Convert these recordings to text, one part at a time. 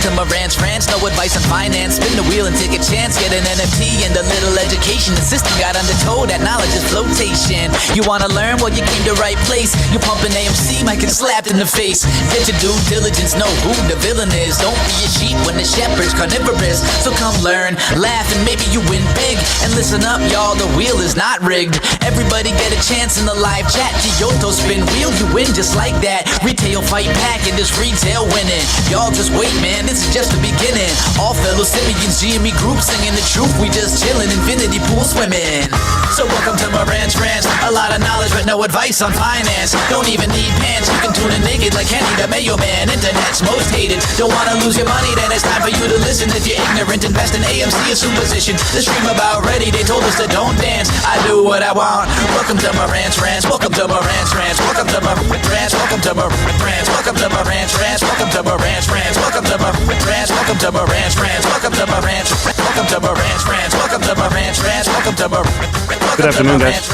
to Marantz Rantz, no advice on finance. Spin the wheel and take a chance. Get an NFT and a little education. The system got undertow, that knowledge is flotation. You wanna learn? Well, you came to right place. You pumping AMC, might get slapped in the face. Get your due diligence, know who the villain is. Don't be a sheep when the shepherd's carnivorous. So come learn, laugh, and maybe you win big. And listen up, y'all, the wheel is not rigged. Everybody get a chance in the live chat. Kyoto spin wheel, you win just like that. Retail fight back and this retail winning. Y'all just wait, man, this is just the beginning. All fellow simians, GME group singing the truth. We just chillin', infinity pool swimming. So welcome to Marantz Rantz. A lot of knowledge but no advice on finance. Don't even need pants, you can tune in naked like Kenny the Mayo Man. Internet's most hated. Don't wanna lose your money, then it's time for you to listen. If you're ignorant, invest in AMC or superstition. The stream about ready, they told us to don't dance. I do what I want. Welcome to Marantz Rantz. Welcome to Marantz Rantz. Welcome to Marantz Rantz. Welcome to Marantz Rantz. Welcome to Marantz Rantz. Welcome to Marantz Rantz. Welcome to Marantz Rantz. Welcome to Marantz Rantz. Welcome to Marantz. Welcome to Marantz Rantz. Welcome to Marantz Rantz. Welcome to Marantz. Good afternoon, guys.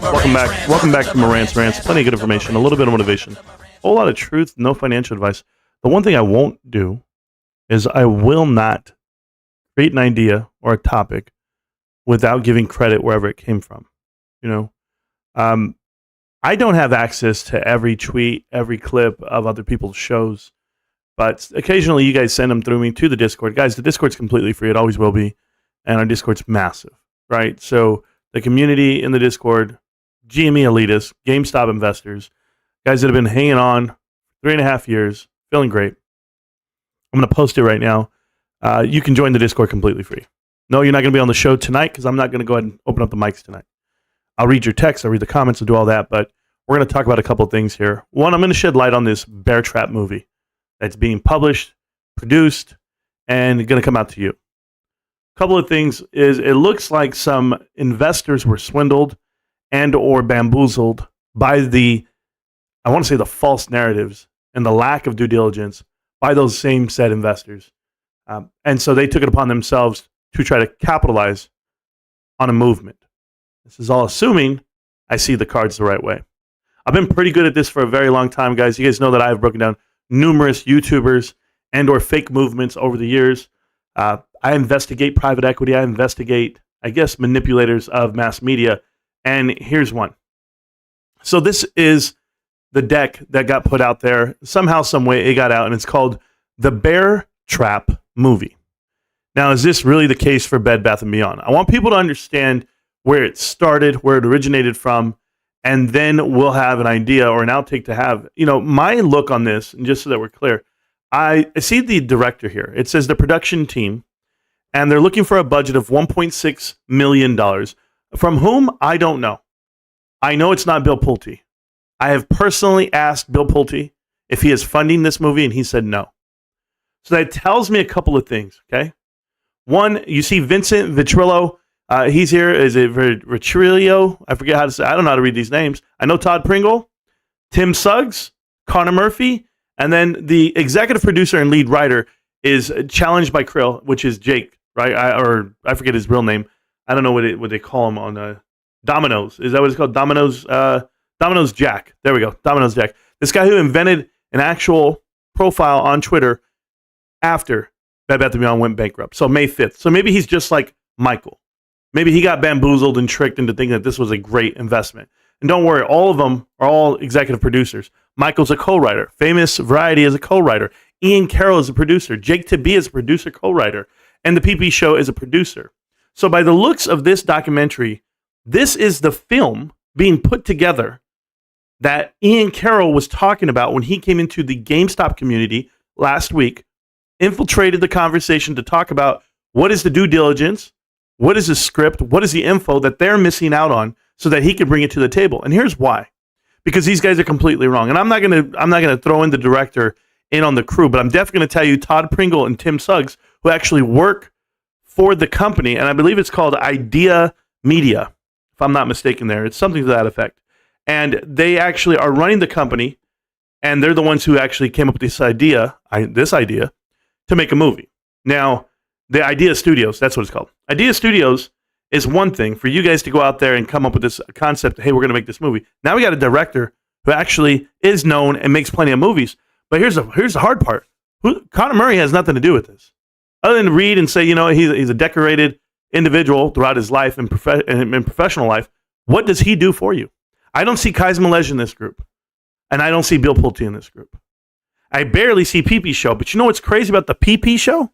Welcome back. Welcome back to Marantz Rantz. Plenty of good information, a little bit of motivation, a whole lot of truth, no financial advice. The one thing I won't do is I will not create an idea or a topic without giving credit wherever it came from. You know, I don't have access to every tweet, every clip of other people's shows, but occasionally you guys send them through me to the Discord. Guys, the Discord's completely free. It always will be. And our Discord's massive, right? So the community in the Discord, GME elitists, GameStop investors, guys that have been hanging on 3.5 years, feeling great. I'm going to post it right now. You can join the Discord completely free. No, you're not going to be on the show tonight because I'm not going to go ahead and open up the mics tonight. I'll read your text, I'll read the comments, I'll do all that, but we're going to talk about a couple of things here. One, I'm going to shed light on this Bear Trap movie that's being published, produced, and going to come out to you. A couple of things is it looks like some investors were swindled and or bamboozled by the, I want to say the false narratives and the lack of due diligence by those same said investors. And so they took it upon themselves to try to capitalize on a movement. This is all assuming I see the cards the right way. I've been pretty good at this for a very long time, guys. You guys know that I've broken down numerous YouTubers and or fake movements over the years. I investigate private equity. I investigate, I guess, manipulators of mass media. And here's one. So this is the deck that got put out there. Somehow, some way, it got out, and it's called the Bear Trap Movie. Now, is this really the case for Bed Bath & Beyond? I want people to understand where it started, where it originated from, and then we'll have an idea or an outtake to have. You know, my look on this, and just so that we're clear, I see the director here. It says the production team, and they're looking for a budget of $1.6 million. From whom? I don't know. I know it's not Bill Pulte. I have personally asked Bill Pulte if he is funding this movie, and he said no. So that tells me a couple of things, okay? One, you see Vincent Vitrillo. He's here. Is it Vitrillo? I forget how to say. I don't know how to read these names. I know Todd Pringle, Tim Suggs, Connor Murphy, and then the executive producer and lead writer is challenged by Carroll, which is Jake, right? I forget his real name. I don't know what they call him on Domino's. Is that what it's called? Domino's Jack. There we go. Domino's Jack. This guy who invented an actual profile on Twitter after Bed Bath & Beyond went bankrupt. So May 5th. So maybe he's just like Michael. Maybe he got bamboozled and tricked into thinking that this was a great investment. And don't worry, all of them are all executive producers. Michael's a co-writer. Famous Variety is a co-writer. Ian Carroll is a producer. Jake Tabby is a producer, co-writer. And the PP Show is a producer. So by the looks of this documentary, this is the film being put together that Ian Carroll was talking about when he came into the GameStop community last week, infiltrated the conversation to talk about what is the due diligence, what is the script, what is the info that they're missing out on so that he can bring it to the table. And here's why. Because these guys are completely wrong. And I'm not gonna throw in the director in on the crew, but I'm definitely going to tell you Todd Pringle and Tim Suggs, who actually work for the company, and I believe it's called Idea Media, if I'm not mistaken there. It's something to that effect. And they actually are running the company, and they're the ones who actually came up with this idea to make a movie. Now, the Idea Studios, that's what it's called. Idea Studios is one thing for you guys to go out there and come up with this concept, hey, we're going to make this movie. Now we got a director who actually is known and makes plenty of movies. But here's the hard part. Connor Murray has nothing to do with this. Other than read and say, he's a decorated individual throughout his life and professional life. What does he do for you? I don't see Kai's Milej in this group. And I don't see Bill Pulte in this group. I barely see PP Show. But you know what's crazy about the PP Show?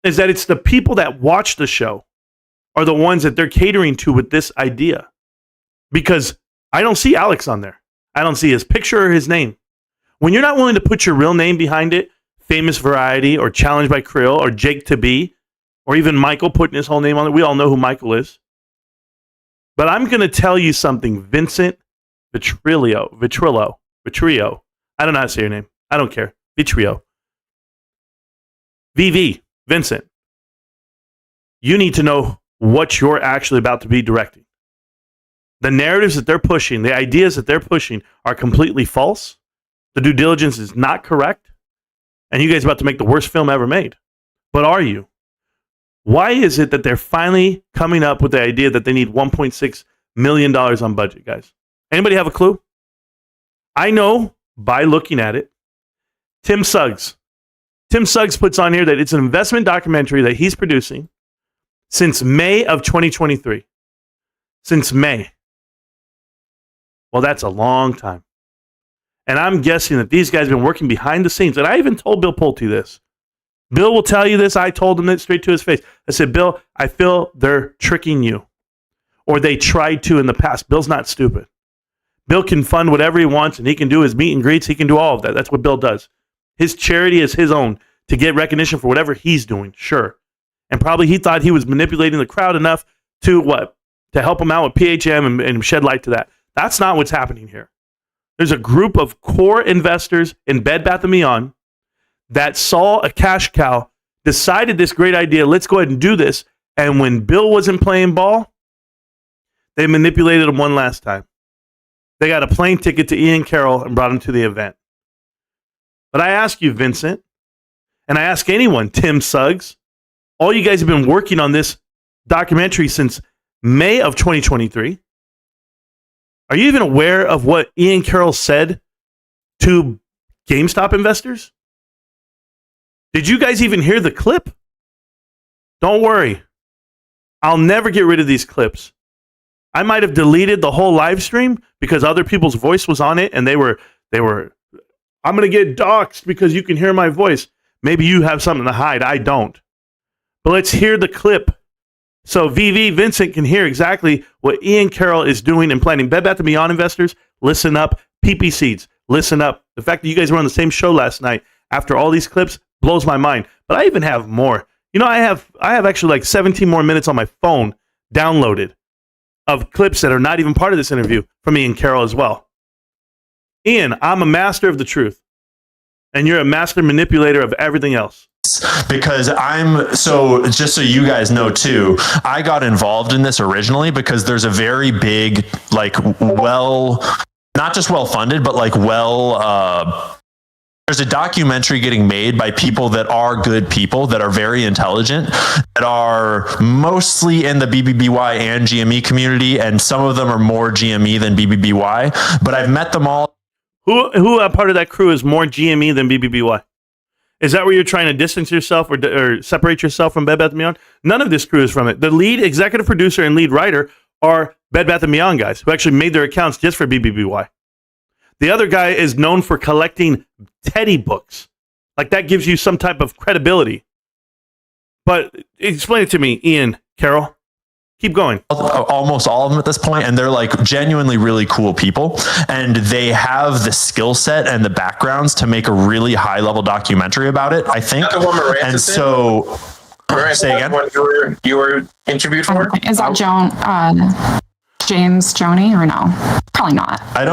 Is that it's the people that watch the show are the ones that they're catering to with this idea. Because I don't see Alex on there. I don't see his picture or his name. When you're not willing to put your real name behind it, Famous Variety or Challenged by Carroll or Jake to Be, or even Michael putting his whole name on it. We all know who Michael is. But I'm going to tell you something, Vincent Vitrillo. I don't know how to say your name. I don't care. Vitrio. VV, Vincent. You need to know what you're actually about to be directing. The narratives that they're pushing, the ideas that they're pushing are completely false. The due diligence is not correct. And you guys are about to make the worst film ever made. But are you? Why is it that they're finally coming up with the idea that they need $1.6 million on budget, guys? Anybody have a clue? I know by looking at it. Tim Suggs. Tim Suggs puts on here that it's an investment documentary that he's producing since May of 2023. Since May. Well, that's a long time. And I'm guessing that these guys have been working behind the scenes. And I even told Bill Pulte this. Bill will tell you this. I told him it straight to his face. I said, Bill, I feel they're tricking you. Or they tried to in the past. Bill's not stupid. Bill can fund whatever he wants, and he can do his meet and greets. He can do all of that. That's what Bill does. His charity is his own to get recognition for whatever he's doing, sure. And probably he thought he was manipulating the crowd enough to what? To help him out with PHM and shed light to that. That's not what's happening here. There's a group of core investors in Bed Bath & Beyond that saw a cash cow, decided this great idea, let's go ahead and do this. And when Bill wasn't playing ball, they manipulated him one last time. They got a plane ticket to Ian Carroll and brought him to the event. But I ask you, Vincent, and I ask anyone, Tim Suggs, all you guys have been working on this documentary since May of 2023. Are you even aware of what Ian Carroll said to GameStop investors? Did you guys even hear the clip? Don't worry. I'll never get rid of these clips. I might have deleted the whole live stream because other people's voice was on it and they were, I'm going to get doxxed because you can hear my voice. Maybe you have something to hide. I don't. But let's hear the clip. So Vincent can hear exactly what Ian Carroll is doing and planning. Bed Bath & Beyond investors, listen up. PP Seeds, listen up. The fact that you guys were on the same show last night after all these clips blows my mind. But I even have more. You know, I have actually like 17 more minutes on my phone downloaded of clips that are not even part of this interview from Ian Carroll as well. Ian, I'm a master of the truth. And you're a master manipulator of everything else. Because just so you guys know too, I got involved in this originally because there's a very big, not just well-funded, but there's a documentary getting made by people that are good people, that are very intelligent, that are mostly in the BBBY and GME community, and some of them are more GME than BBBY, but I've met them all. Who part of that crew is more GME than BBBY? Is that where you're trying to distance yourself or separate yourself from Bed Bath & Beyond? None of this crew is from it. The lead executive producer and lead writer are Bed Bath & Beyond guys who actually made their accounts just for BBBY. The other guy is known for collecting Teddy books. Like that gives you some type of credibility. But explain it to me, Ian Carroll. Keep going. Almost all of them at this point, and they're like genuinely really cool people, and they have the skill set and the backgrounds to make a really high level documentary about it, I think. And so, say again. What you were interviewed for? Is that James Joni or no? Probably not. I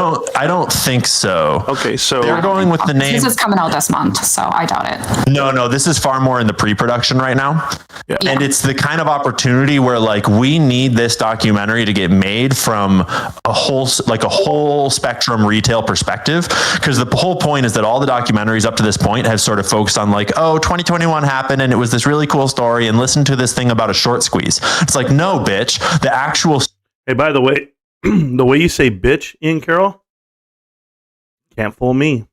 don't think so. Okay, so they're going with the name. This is coming out this month, so I doubt it. No, this is far more in the pre-production right now. Yeah. And it's the kind of opportunity where we need this documentary to get made from a whole spectrum retail perspective, because the whole point is that all the documentaries up to this point have sort of focused on 2021 happened and it was this really cool story, and listen to this thing about a short squeeze. It's like, no, bitch, the actual. Hey, by the way, the way you say bitch, Ian Carroll, can't fool me.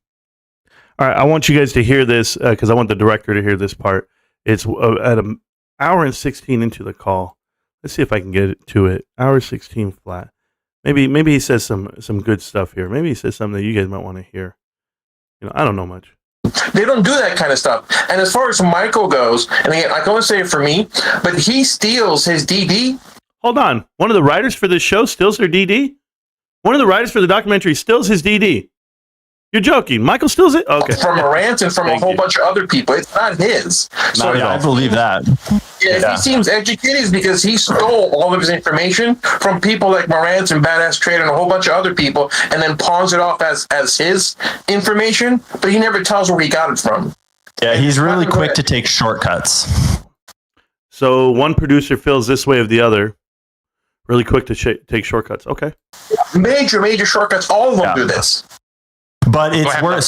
All right, I want you guys to hear this because I want the director to hear this part. It's at an hour and 16 into the call. Let's see if I can get it to it. Hour 16 flat. Maybe he says some good stuff here. Maybe he says something that you guys might want to hear. I don't know much. They don't do that kind of stuff. And as far as Michael goes, and again, I can only say it for me, but he steals his DD. Hold on. One of the writers for this show steals their DD? One of the writers for the documentary steals his DD? You're joking. Michael steals it? Okay. From Marantz and from a whole bunch of other people. It's not his. So I believe that. If he seems educated, it's because he stole all of his information from people like Marantz and Badass Trader and a whole bunch of other people, and then pawns it off as his information, but he never tells where he got it from. Yeah, he's really quick to take shortcuts. So one producer feels this way of the other. Really quick to take shortcuts. Okay. Major shortcuts. All of them do this. But it's worth,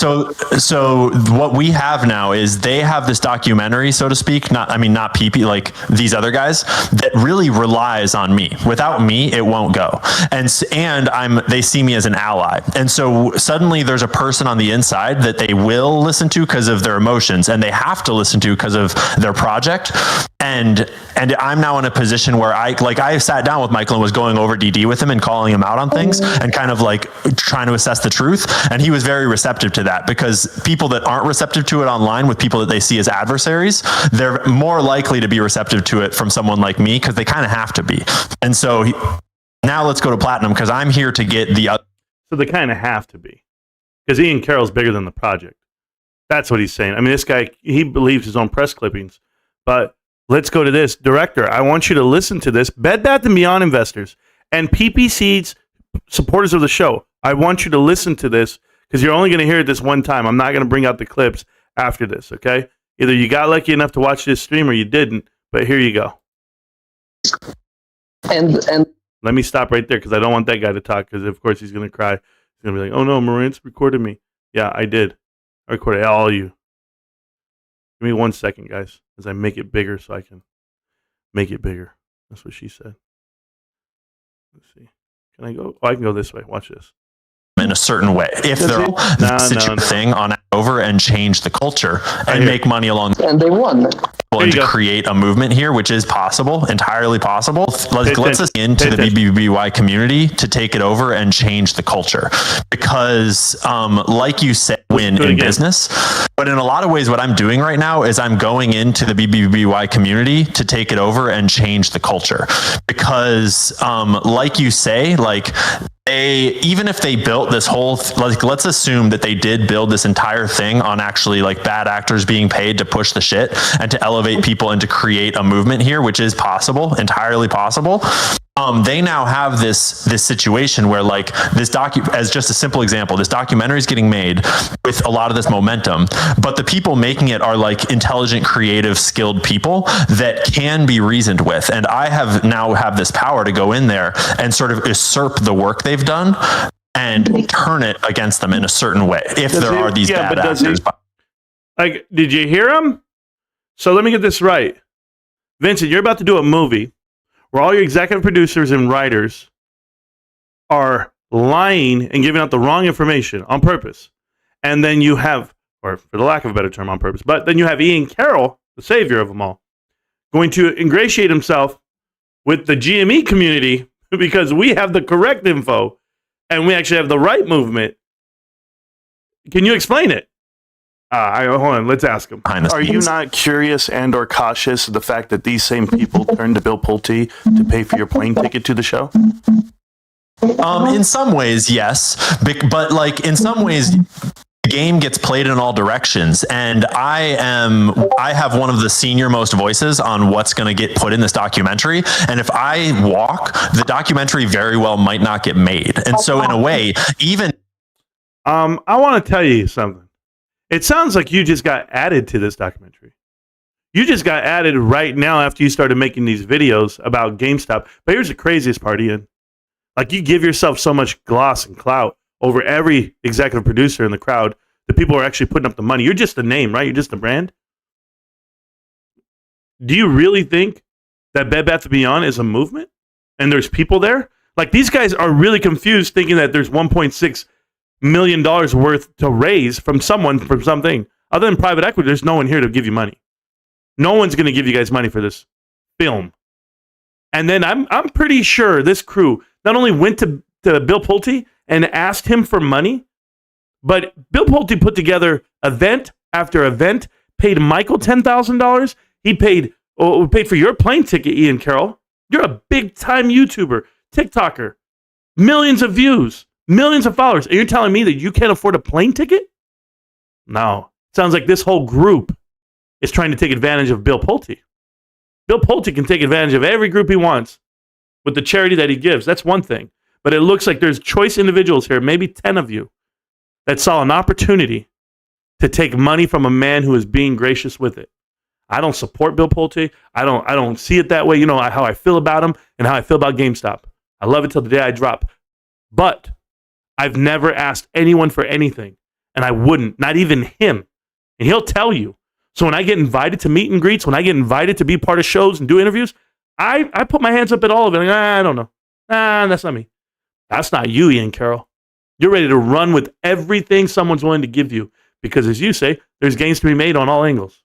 so what we have now is they have this documentary, so to speak, not PP, like these other guys, that really relies on me. Without me, it won't go. And they see me as an ally. And so suddenly there's a person on the inside that they will listen to because of their emotions, and they have to listen to because of their project. And I'm now in a position where I sat down with Michael and was going over DD with him and calling him out on things and kind of like trying to assess the truth. And he was very receptive to that, because people that aren't receptive to it online with people that they see as adversaries, they're more likely to be receptive to it from someone like me because they kind of have to be. And so now let's go to Platinum because I'm here to get the other. So they kind of have to be, because Ian Carroll's bigger than the project. That's what he's saying. I mean, this guy, he believes his own press clippings. But let's go to this. Director, I want you to listen to this. Bed Bath & Beyond investors and PPC's supporters of the show, I want you to listen to this, because you're only going to hear it this one time. I'm not going to bring out the clips after this, okay? Either you got lucky enough to watch this stream or you didn't, but here you go. And let me stop right there, because I don't want that guy to talk, because of course he's going to cry. He's going to be like, oh no, Marantz recorded me. Yeah, I did. I recorded all of you. Give me 1 second, guys, as I make it bigger so I can make it bigger. That's what she said. Let's see. Can I go? Oh, I can go this way. Watch this. In a certain way, if they're all thing on over and change the culture and make money along, and they won. And to create a movement here, which is possible, entirely possible. Let's us into the BBBY community to take it over and change the culture, because like you said, win in business, but in a lot of ways what I'm doing right now is I'm going into the BBBY community to take it over and change the culture, because like you say, like even if they built this whole let's assume that they did build this entire thing on actually like bad actors being paid to push the shit and to elevate people and to create a movement here, which is possible, entirely possible. They now have this situation where, like, as just a simple example, this documentary is getting made with a lot of this momentum, but the people making it are like intelligent, creative, skilled people that can be reasoned with. And I have this power to go in there and sort of usurp the work they've done and turn it against them in a certain way. If there are these bad actors. Like, did you hear him? So let me get this right. Vincent, you're about to do a movie where all your executive producers and writers are lying and giving out the wrong information on purpose. And then you have, or for the lack of a better term, on purpose, but then you have Ian Carroll, the savior of them all, going to ingratiate himself with the GME community because we have the correct info and we actually have the right movement. Can you explain it? Hold on, let's ask him. Are you not curious and or cautious of the fact that these same people turned to Bill Pulte to pay for your plane ticket to the show? In some ways, yes. But like in some ways, the game gets played in all directions. And I have one of the senior most voices on what's going to get put in this documentary. And if I walk, the documentary very well might not get made. And so in a way, even... I want to tell you something. It sounds like you just got added to this documentary. You just got added right now after you started making these videos about GameStop. But here's the craziest part, Ian. Like, you give yourself so much gloss and clout over every executive producer in the crowd. The people are actually putting up the money. You're just a name, right? You're just a brand. Do you really think that Bed Bath & Beyond is a movement? And there's people there? Like, these guys are really confused thinking that there's 1.6 million worth to raise from someone for something. Other than private equity, there's no one here to give you money. No one's going to give you guys money for this film. And then I'm pretty sure this crew not only went to Bill Pulte and asked him for money, but Bill Pulte put together event after event, paid Michael $10,000. He paid for your plane ticket, Ian Carroll. You're a big-time YouTuber, TikToker, millions of views, millions of followers. And you're telling me that you can't afford a plane ticket? No. Sounds like this whole group is trying to take advantage of Bill Pulte. Bill Pulte can take advantage of every group he wants with the charity that he gives. That's one thing. But it looks like there's choice individuals here, maybe 10 of you, that saw an opportunity to take money from a man who is being gracious with it. I don't support Bill Pulte. I don't see it that way. You know how I feel about him and how I feel about GameStop. I love it till the day I drop. But I've never asked anyone for anything, and I wouldn't, not even him. And he'll tell you. So when I get invited to meet and greets, when I get invited to be part of shows and do interviews, I put my hands up at all of it. Like, I don't know. That's not me. That's not you, Ian Carroll. You're ready to run with everything someone's willing to give you because, as you say, there's gains to be made on all angles.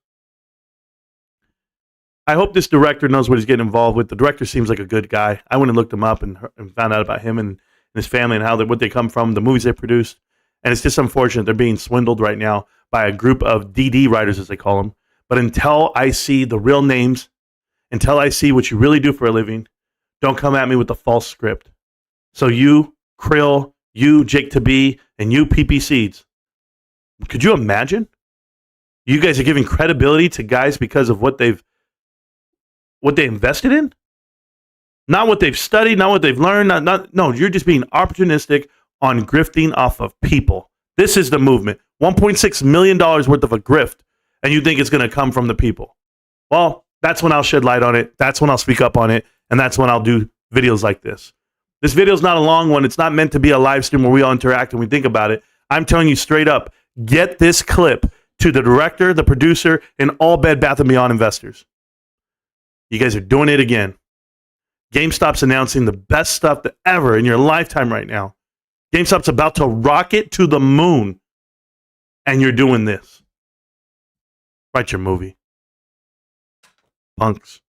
I hope this director knows what he's getting involved with. The director seems like a good guy. I went and looked him up and found out about him and his family and what they come from, the movies they produced. And it's just unfortunate they're being swindled right now by a group of DD writers, as they call them. But until I see the real names, until I see what you really do for a living, don't come at me with the false script. So you, Krill, you, Jake Tabee, and you, PP Seeds, could you imagine? You guys are giving credibility to guys because of what they invested in? Not what they've studied, not what they've learned. No, you're just being opportunistic on grifting off of people. This is the movement. $1.6 million worth of a grift, and you think it's going to come from the people. Well, that's when I'll shed light on it. That's when I'll speak up on it, and that's when I'll do videos like this. This video is not a long one. It's not meant to be a live stream where we all interact and we think about it. I'm telling you straight up, get this clip to the director, the producer, and all Bed Bath & Beyond investors. You guys are doing it again. GameStop's announcing the best stuff ever in your lifetime right now. GameStop's about to rocket to the moon, and you're doing this. Write your movie. Punks.